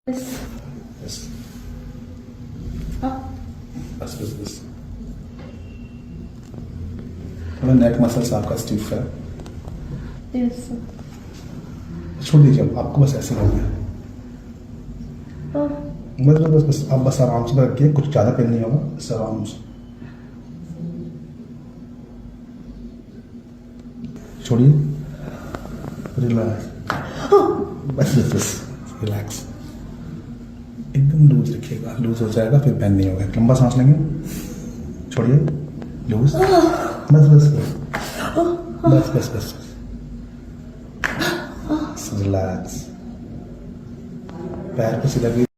Yes. Yes. हाँ. बस थोड़ा नेक मसल्स आपका स्टिफ है, Yes. छोड़ दीजिए आपको बस ऐसे करना है। हाँ. बस आप बस आराम से रखिए, कुछ ज़्यादा पेन नहीं होगा, बस आराम से छोड़िए, रिलैक्स, बस रिलैक्स, एकदम लूज रखिएगा, लूज हो जाएगा फिर पेन नहीं होगा। लंबा सांस लेंगे, छोड़िए, लूज, बस रिलैक्स, पैर को सीधा